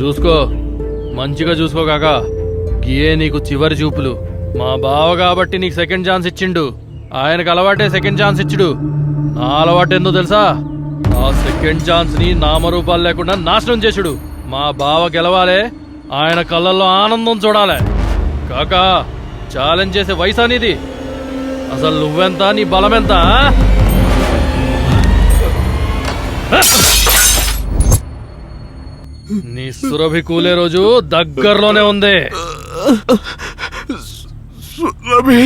చూసుకో, మంచిగా చూసుకో కాకా. గియే నీకు చివరి చూపులు. మా బావ కాబట్టి నీకు సెకండ్ ఛాన్స్ ఇచ్చిండు. ఆయనకు అలవాటే సెకండ్ ఛాన్స్ ఇచ్చుడు. నా అలవాటు ఏందో తెలుసా? ఆ సెకండ్ ఛాన్స్ ని నామరూపాలు లేకుండా నాశనం చేసుడు. మా బావ గెలవాలే, ఆయన కళ్ళల్లో ఆనందం చూడాలే. కాకా, ఛాలెంజ్ చేసే వయసు అనేది. అసలు నువ్వెంత, నీ బలమెంత? నీ సురభి కూలే రోజు దగ్గరలోనే ఉంది. Surabhi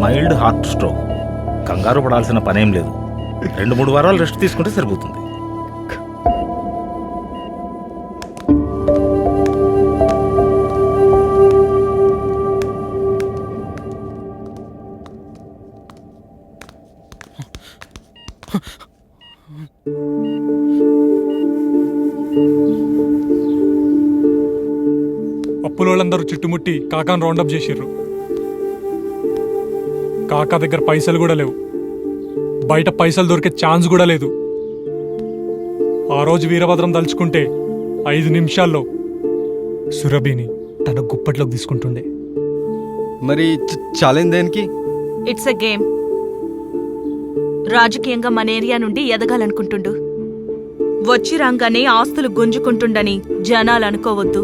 mild heart stroke. కంగారు పడాల్సిన పనేం లేదు. 2-3 వారాలు రెస్ట్ తీసుకుంటే సరిపోతుంది. అప్పులోళ్ళందరూ చుట్టుముట్టి కాకాను రౌండప్ చేసిర్రు. కాకా దగ్గర పైసలు కూడా లేవు. బయట పైసలు దొరికే ఛాన్స్ కూడా లేదు. ఆ రోజు వీరభద్రం తలుచుకుంటే 5 నిమిషాల్లో సురభిని తన గుప్పట్లోకి తీసుకుంటుండే. మరి ఛాలెంజ్ దేనికి? It's a game. రాజకీయంగా మన ఏరియా నుండి ఎదగాలనుకుంటుండు. వచ్చి రాగానే ఆస్తులు గుంజుకుంటుండని జనాలు అనుకోవద్దు.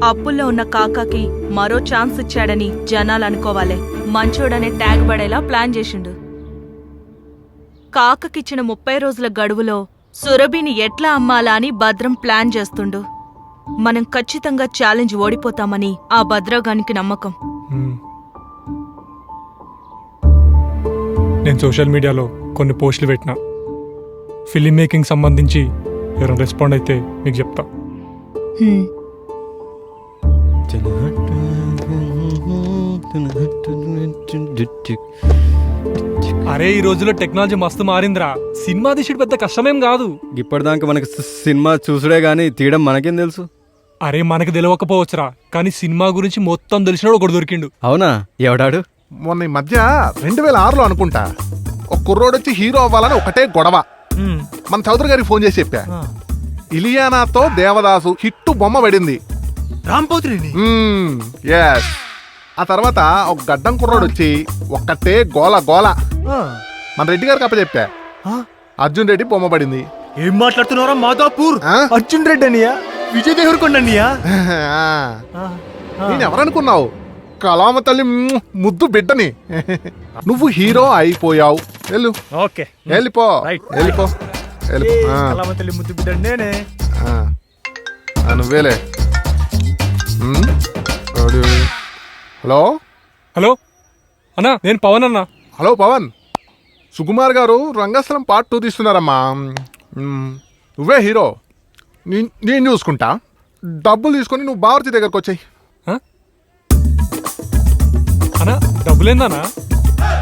అప్పుల్లో ఉన్న కాకాకి మరో ఛాన్స్ ఇచ్చాడని జనాలు అనుకోవాలే. మంచోడనే ట్యాగ్ పడేలా ప్లాన్ చేసిండు. కాకకిచ్చిన 30 రోజుల గడువులో సురభిని ఎట్లా అమ్మాలా అని భద్రం ప్లాన్ చేస్తుండు. మనం ఖచ్చితంగా ఛాలెంజ్ ఓడిపోతామని ఆ భద్రగానికి నమ్మకం. నేను సోషల్ మీడియాలో కొన్ని పోస్టులు పెట్టినా. ఫిలిం మేకింగ్ సంబంధించి ఎవరైనా రెస్పాండ్ అయితే మీకు చెప్తా. అరే, ఈ రోజుల్లో టెక్నాలజీ మస్తు మారిందిరా. సినిమా తీసేది పెద్ద కష్టమేం కాదు. ఇప్పటిదాకా మనకి సినిమా చూసుడే గానీ తీయడం మనకేం తెలుసు? అరే, మనకు తెలియకపోవచ్చురా, కానీ సినిమా గురించి మొత్తం తెలిసినాడు ఒకడు దొరికిండు. అవునా? ఎవడాడు? మొన్న ఈ మధ్య 2006లో అనుకుంటా, ఒక కుర్రోడొచ్చి హీరో అవ్వాలని ఒకటే గొడవ. మన చౌదరి గారికి ఫోన్ చేసి చెప్పా, ఇలియానాతో దేవదాసు హిట్టు బొమ్మ పడింది. రాంపోతుని. ఎస్. ఆ తర్వాత ఒక గడ్డం కుర్రోడు వచ్చి ఒక్కటే గోల గోల. మన రెడ్డి గారికి అప్పచెప్పా, అర్జున్ రెడ్డి బొమ్మ పడింది. ఏం మాట్లాడుతున్నారా? మాదాపూర్ అర్జున్ రెడ్డి అనియా? విజయ్ దేవరకొండ అనియా? నేను ఎవరనుకున్నావు? కలామ తల్లి ముద్దు బిడ్డని. నువ్వు హీరో అయిపోయావు. వెళ్ళు. ఓకే, వెళ్ళిపో వెళ్ళిపో వెళ్ళిపో. ముద్దు బిడ్డ నేనే. నువ్వేలే. హలో హలో అన్నా, నేను పవన్ అన్నా. హలో పవన్. సుకుమార్ గారు రంగస్థలం పార్ట్ 2 తీస్తున్నారమ్మా. నువ్వే హీరో. నేను చూసుకుంటా. డబ్బులు తీసుకొని నువ్వు బావర్చి దగ్గరకు వచ్చాయి. అన్నా, డబ్బులేందన్నా?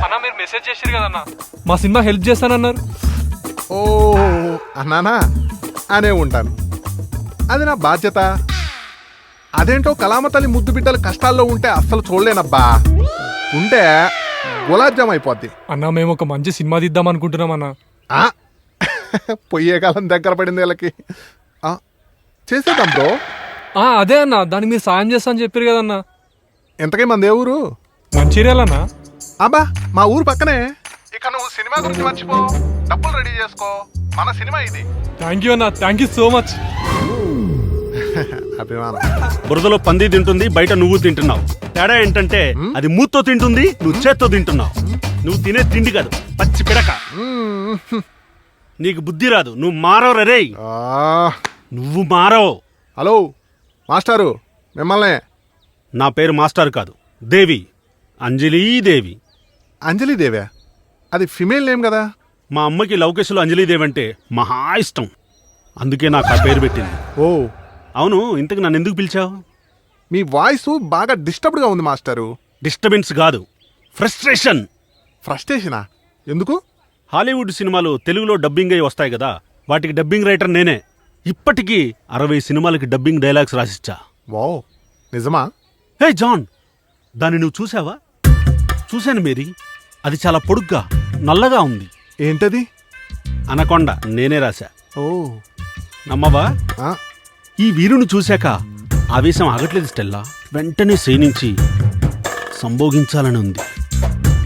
అన్నా, మీరు మెసేజ్ చేసిరు కదన్నా, మా సినిమా హెల్ప్ చేస్తానన్నారు. ఓ అన్నానా? అనే ఉంటాను. అది నా బాధ్యత. అదేంటో కలామతల్లి ముద్దు బిడ్డలు కష్టాల్లో ఉంటే అస్సలు చూడలేనబ్బా. ఉంటే గులాబ్ జామ్ అయిపోద్ది. అన్నా, మేము ఒక మంచి సినిమా తీద్దాం అనుకుంటున్నాం అన్నా. పొయ్యే కాలం దగ్గర పడింది వీళ్ళకి. చేసేద్దాం బ్రో. అదే అన్నా, దానికి మీరు సాయం చేస్తా అని చెప్పారు కదన్నా. ఎంతకీ మంది ఏ ఊరు? మంచిర్యాలన్నా. అబ్బా, మా ఊరు పక్కనే. ఇక నువ్వు సినిమా గురించి మర్చిపో, డబ్బులు రెడీ చేసుకో. మన సినిమా ఇది. థ్యాంక్ యూ అన్నా, థ్యాంక్ యూ సో మచ్. అభిమానం. బురదలో పంది తింటుంది, బయట నువ్వు తింటున్నావు. తేడా ఏంటంటే అది మూత్తో తింటుంది, నువ్వు చేత్తో తింటున్నావు. నువ్వు తినే తిండి కాదు, పచ్చి పిడక. నీకు బుద్ధి రాదు, నువ్వు మారవు రే. నువ్వు మారవు. హలో మాస్టారు, మిమ్మల్నే. నా పేరు మాస్టర్ కాదు, దేవి. అంజలీదేవి. అంజలీదేవా? అది ఫిమేల్ నేమ్ కదా. మా అమ్మకి లవకేశ్లో అంజలీదేవి అంటే మహా ఇష్టం, అందుకే నాకు ఆ పేరు పెట్టింది. ఓ అవును, ఇంతకు నన్ను ఎందుకు పిలిచావు? మీ వాయిస్ బాగా డిస్టర్బ్డ్గా ఉంది మాస్టారు. డిస్టర్బెన్స్ కాదు, ఫ్రస్ట్రేషన్. ఫ్రస్ట్రేషనా? ఎందుకు? హాలీవుడ్ సినిమాలు తెలుగులో డబ్బింగ్ అయి వస్తాయి కదా, వాటికి డబ్బింగ్ రైటర్ నేనే. ఇప్పటికీ 60 సినిమాలకి డబ్బింగ్ డైలాగ్స్ రాసిచ్చా. వావ్, నిజమా? హే జాన్, దాన్ని నువ్వు చూసావా? చూశాను మేరీ. అది చాలా పొడుగ్గా నల్లగా ఉంది. ఏంటది? అనకొండ నేనే రాశా. ఓ నమ్మవా? ఆ, ఈ వీరుని చూశాక ఆవేశం ఆగట్లేదు స్టెల్లా. వెంటనే శ్రేణించి సంభోగించాలని ఉంది.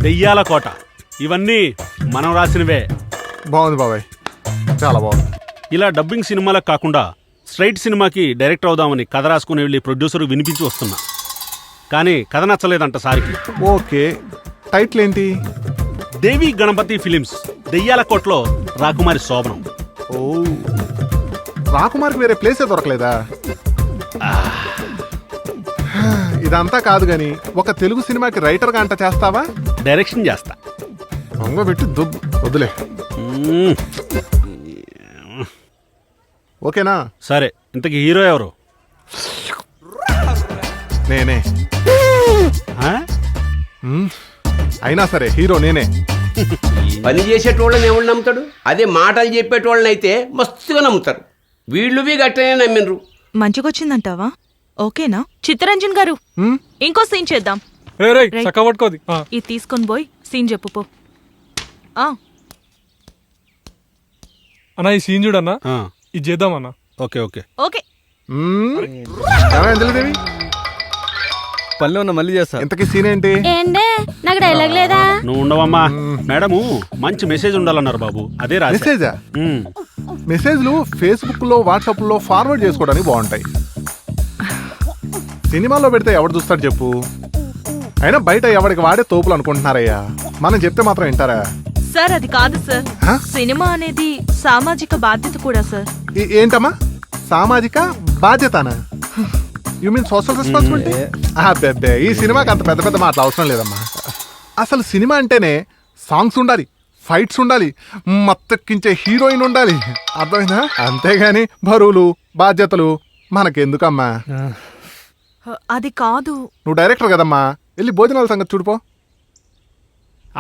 దెయ్యాల కోట ఇవన్నీ మనం రాసినవే. బాగుంది బాబాయ్, చాలా బాగుంది. ఇలా డబ్బింగ్ సినిమాలకు కాకుండా స్ట్రైట్ సినిమాకి డైరెక్టర్ అవుదామని కథ రాసుకుని వెళ్ళి ప్రొడ్యూసర్ వినిపించి వస్తున్నా. కానీ కథ నచ్చలేదంట సారికి. ఓకే, టైటిల్ ఏంటి? దేవి గణపతి ఫిలిమ్స్, దెయ్యాల కోటలో రాకుమారి శోభనం. ఓ, రాకుమార్కి వేరే ప్లేసే దొరకలేదా? ఇదంతా కాదు గాని ఒక తెలుగు సినిమాకి రైటర్గా అంట చేస్తావా? డైరెక్షన్ చేస్తా. పెట్టి దుబ్బు వద్దులే. మ్మ్. ఓకేనా? సరే, ఇంతకీ హీరో ఎవరు? నేనే. ఆ? అయినా సరే హీరో నేనే. పని చేసేటోళ్ళని ఎవరు నమ్ముతాడు? అదే మాటలు చెప్పేటోళ్ళని అయితే మస్తుగా నమ్ముతారు. వీళ్ళు గట్టనే నమ్మినరు. మంచిగొచ్చిందంటావా? ఓకేనా? చిత్తరంజన్ గారు, ఇంకో సీన్ చేద్దాం. రే రైట్. చక్క పట్టుకోది. ఇది తీసుకొని పోయి సీన్ చెప్పు పో. ఆ, అన్నా ఈ సీన్ చూడన్నా, ఆ, ఇది చేద్దామన్నా. Okay okay. ఓకే. అంజలిదేవి, పనిలో ఉన్న మళ్ళీ చేస్తా. ఇంతకీ సీన్ ఏంటి? ఏండే నాకు డైలాగ్ లేదా? నువ్వు ఉండవమ్మా. మేడము మంచి మెసేజ్ ఉండాలన్నారు బాబు, అదే రాశా. మెసేజా? మెసేజ్లు ఫేస్బుక్ లో వాట్సాప్ లో ఫార్వర్డ్ చేసుకోవడానికి బాగుంటాయి. సినిమాలో పెడితే ఎవడు చూస్తాడు చెప్పు? అయినా బయట ఎవరికి వాడే తోపులు అనుకుంటున్నారయ్యా. మనం చెప్తే మాత్రం వింటారా? సార్ అది కాదు సార్, హ? సినిమా అనేది సామాజిక బాధ్యత కూడా సార్. ఏంటమ్మా సామాజిక బాధ్యతనా? You mean social responsibility? అబ్బే, ఈ సినిమాకి అంత పెద్ద పెద్ద మాటలు అవసరం లేదమ్మా. అసలు సినిమా అంటేనే సాంగ్స్ ఉండాలి, ఫైట్స్ ఉండాలి, మత్తెక్కించే హీరోయిన్ ఉండాలి. అర్థమైందా? అంతేగాని బరువులు బాధ్యతలు మనకెందుకమ్మా? అది కాదు. నువ్వు డైరెక్టర్ కదమ్మా, వెళ్ళి భోజనాల సంగతి చూడిపో.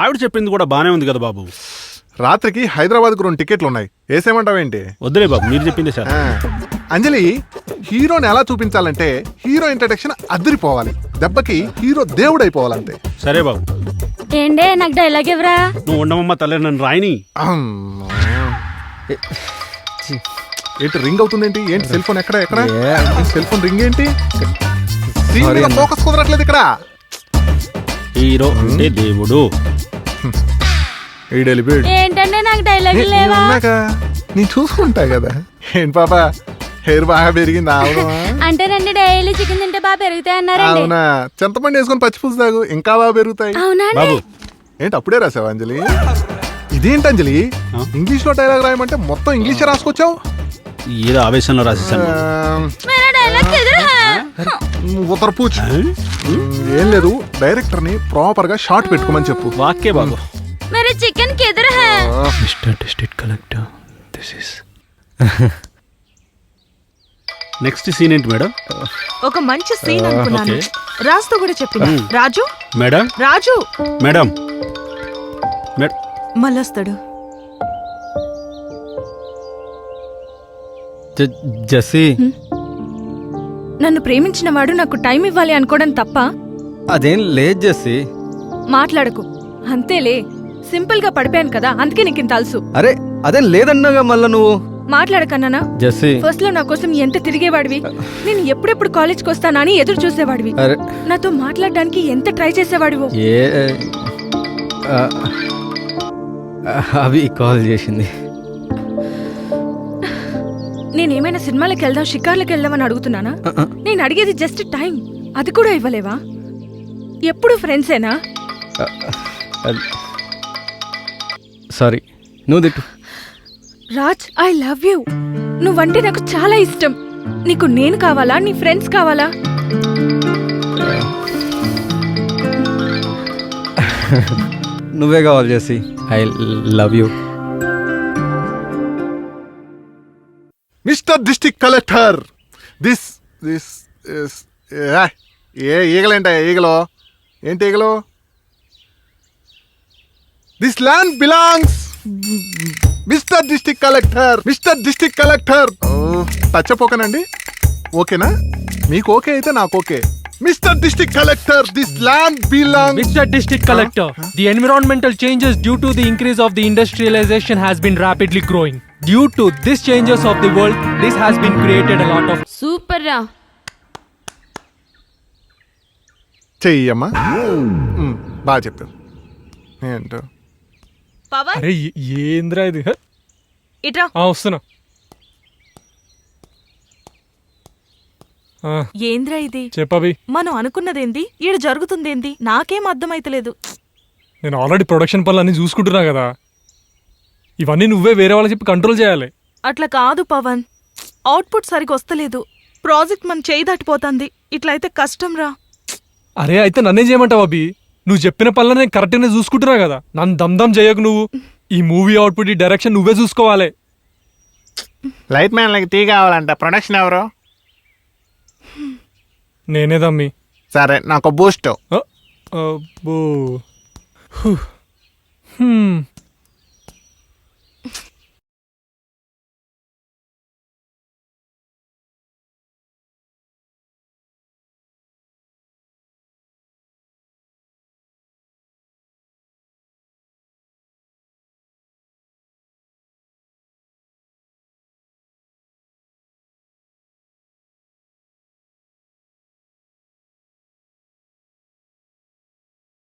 ఆవిడ చెప్పింది కూడా బానే ఉంది కదా బాబు. రాత్రికి హైదరాబాద్కు 2 టికెట్లు ఉన్నాయి, వేసేమంటావేంటి? వద్దులే బాబు, మీరు చెప్పింది సార్. ఆ, అంజలి, హీరోని ఎలా చూపించాలంటే హీరో ఇంట్రడక్షన్ అదిరిపోవాలి, దెబ్బకి హీరో దేవుడు అయిపోవాలంతే. సరే బాబు. ఏండే నాకు డైలాగ్ ఎవరా? నువ్వు ఉండమమ్మా తల్లి, నన్ను రాయని. ఏంటి రింగ్ అవుతుందేంటి? ఏంటి సెల్ ఫోన్? ఎక్కడ ఎక్కడ సెల్ ఫోన్ రింగ్ ఏంటి? ఫోకస్ కుదరట్లేదు ఇక్కడ. హీరో అంటే దేవుడు. ఏంటంటే నాకు డైలాగ్ లేవా? నేను చూసుకుంటా కదా. ఏంటి పాప, హెయిర్ బాగా పెరిగింది? అవునా? అంటే రండి డైలీ చికెన్ తింటే బాగా పెరుగుతాయి అన్నారండి. అవునా? చింతపండు వేసుకొని పచ్చిపులుసు తాగు, ఇంకా బాగా పెరుగుతాయి. అవునా? బాబు ఏంటి అప్పుడే రాసావు అంజలి? ఇదేంటి అంజలి, ఇంగ్లీష్ లో డైలాగ్ రాయమంటే మొత్తం ఇంగ్లీష్ రాసుకొచ్చావు? ఏదో ఆవేశంలో రాసేసాను. ఉత్తర పూచ్. ఏం లేదు, డైరెక్టర్ ని ప్రాపర్ గా షార్ట్ పెట్టుకోమని చెప్పు. వాక్యే బాబు. मेरे चिकन किधर है? Mister district collector, this is. Next scene ఏంటి మేడం? ఒక మంచి సీన్ అనుకున్నాను. ఓకే. రాజుతో కూడా చెప్పిన. Raju, madam Raju madam madam మళ్ళొస్తాడు. జెస్సీ, నన్ను ప్రేమించిన వాడు నాకు టైం ఇవ్వాలి అనుకోవడం తప్ప? అదేం లేదు జెస్సీ. మాట్లాడకు, అంతేలే. సింపుల్ గా పడిపోయాను కదా, అందుకే నీకు ఇంత అలుసు. అరే అదేం లేదన్నాగా మళ్ళా నువ్వు. మాట్లాడకన్నానా? జెస్సీ, ఫస్ట్ లో నా కోసం ఎంత తిరిగేవాడివి, నేను ఎప్పుడెప్పుడు కాలేజ్కి వస్తానా అని ఎదురు చూసేవాడివి, అరే నాతో మాట్లాడడానికి ఎంత ట్రై చేసేవాడివో. ఏ అవి కాల్ చేసింది. నేనేమైనా సినిమాలకు వెళ్దాం, షికార్లకు వెళ్దాం అని అడుగుతున్నానా? నేను అడిగేది జస్ట్ టైం, అది కూడా ఇవ్వలేవా? ఎప్పుడు ఫ్రెండ్సేనా? సారీ, నువ్వు తిట్టు. Raj, I love you. నువ్వంటే నాకు చాలా ఇష్టం. నీకు నేను కావాలా, నీ ఫ్రెండ్స్ కావాలా? నువ్వే కావాలి Jessie. I love you. Mister district collector, this this ఏ ఈగలేంట? ఈగలో ఏంటి ఈగలో? This land belongs mister district collector, mister district collector. Touch అపోకనండి, ఓకేనా? మీకు ఓకే అయితే నాకు okay. Mister district collector, this land belong. Mr. District Collector, the environmental changes due to the increase of the industrialization has been rapidly growing. Due to these changes of the world, this has been created a lot of super రా. చెయ్యమ్మా. బాగా చెప్పారు. ఏంటో పవన్ అరే ఏంద్రా ఇది హ? ఇట్రా. వస్తున్నా. ఏంద్రా ఇది? చెప్పవి. మనం అనుకున్నదేంది, ఈడ జరుగుతుందేంది, నాకేం అర్థమైతలేదు. నేను ఆల్రెడీ ప్రొడక్షన్ పనులు అన్ని చూసుకుంటున్నా కదా, ఇవన్నీ నువ్వే వేరే వాళ్ళకి చెప్పి కంట్రోల్ చేయాలి. అట్లా కాదు పవన్, అవుట్పుట్ సరిగా వస్తలేదు. ప్రాజెక్ట్ మన చేయి దాటిపోతుంది. ఇట్లయితే కష్టం రా. అరే అయితే నన్నేం చేయమంటావు అభి? నువ్వు చెప్పిన పనులు నేను కరెక్ట్గానే చూసుకుంటున్నా కదా, నన్ను దమ్దమ్ చేయకు నువ్వు. ఈ మూవీ అవుట్పుట్, ఈ డైరెక్షన్ నువ్వే చూసుకోవాలి. లైట్ మ్యాన్ లకి టీ కావాలంట. ప్రొడక్షన్ ఎవరు? నేనే దమ్మి. సరే నాకు బూస్ట్. అబ్బో.